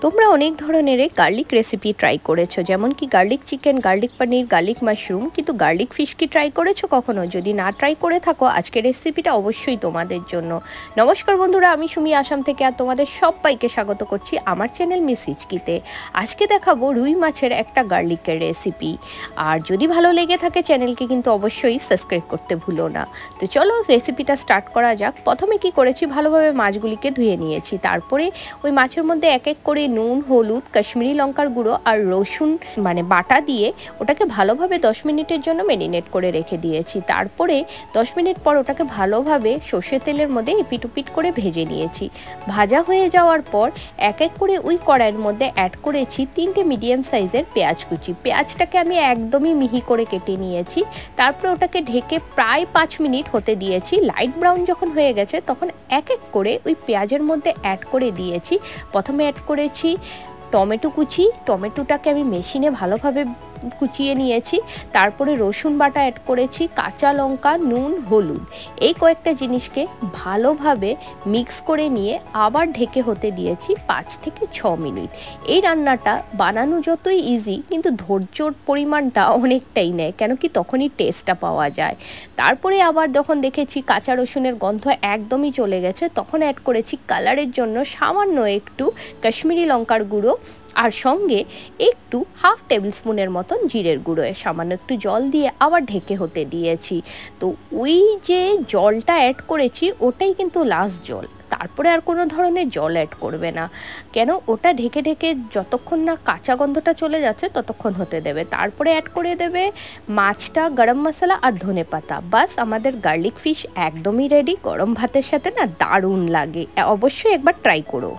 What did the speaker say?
তোমরা অনেক ধরনের গার্লিক রেসিপি ট্রাই করেছো, যেমন কি গার্লিক চিকেন, গার্লিক পনির, গার্লিক মাশরুম, কিন্তু গার্লিক ফিশ কি ট্রাই করেছো কখনো? যদি না ট্রাই করে থাকো, আজকের রেসিপিটা অবশ্যই তোমাদের জন্য। নমস্কার বন্ধুরা, আমি সুমি আসাম থেকে আর তোমাদের সবাইকে স্বাগত করছি আমার চ্যানেল মিস হিচকিতে। আজকে দেখাবো রুই মাছের একটা গার্লিকের রেসিপি। আর যদি ভালো লেগে থাকে চ্যানেলকে কিন্তু অবশ্যই সাবস্ক্রাইব করতে ভুলো না। তো চলো রেসিপিটা স্টার্ট করা যাক। প্রথমে কি করেছি, ভালোভাবে মাছগুলিকে ধুয়ে নিয়েছি। তারপরে ওই মাছের মধ্যে এক এক করে নুন, হলুদ, কাশ্মীরি লঙ্কার গুঁড়ো আর রসুন বাটা দিয়ে ওটাকে ভালোভাবে 10 মিনিটের জন্য ম্যারিনেট করে রেখে দিয়েছি। তারপরে 10 মিনিট পর ওটাকে ভালোভাবে সর্ষের তেলের মধ্যে এপিট ওপিট করে ভেজে নিয়েছি। ভাজা হয়ে যাওয়ার পর এক এক করে ওই কড়াইয়ের মধ্যে অ্যাড করেছি 3টে মিডিয়াম সাইজের পেঁয়াজ কুচি। পেঁয়াজটাকে আমি একদমই মিহি করে কেটে নিয়েছি। তারপরে ওটাকে ঢেকে প্রায় 5 মিনিট হতে দিয়েছি। লাইট ব্রাউন যখন হয়ে গেছে তখন এক এক করে ওই পেঁয়াজের মধ্যে অ্যাড করে দিয়েছি। প্রথমে অ্যাড করেছি টমেটো কুচি। টমেটোটাকে আমি মেশিনে ভালোভাবে কুচিয়ে নিয়েছি। তারপরে রসুন বাটা অ্যাড করেছি, কাঁচা লঙ্কা, নুন, হলুদ, এই কয়েকটা জিনিসকে ভালোভাবে মিক্স করে নিয়ে আবার ঢেকে হতে দিয়েছি 5 থেকে 6 মিনিট। এই রান্নাটা বানানো যতই ইজি, কিন্তু ধৈর্যর পরিমাণটা অনেকটাই নেয়, কেন কি তখনই টেস্টটা পাওয়া যায়। তারপরে আবার যখন দেখেছি কাঁচা রসুনের গন্ধ একদমই চলে গেছে, তখন অ্যাড করেছি কালারের জন্য সামান্য একটু কাশ্মীরি লঙ্কার গুঁড়ো, আর সঙ্গে একটু হাফ টেবিল স্পুনের মতন জিরের গুঁড়ো, সামান্য একটু জল দিয়ে আবার ঢেকে হতে দিয়েছি। তো ওই যে জলটা অ্যাড করেছি ওটাই কিন্তু লাস্ট জল, তারপরে আর কোনো ধরনের জল অ্যাড করবে না, কেন ওটা ঢেকে ঢেকে যতক্ষণ না কাঁচা গন্ধটা চলে যাচ্ছে ততক্ষণ হতে দেবে। তারপরে অ্যাড করে দেবে মাছটা, গরম মশলা আর ধনেপাতা। বাস, আমাদের গার্লিক ফিশ একদমই রেডি। গরম ভাতের সাথে না দারুণ লাগে, অবশ্যই একবার ট্রাই করো।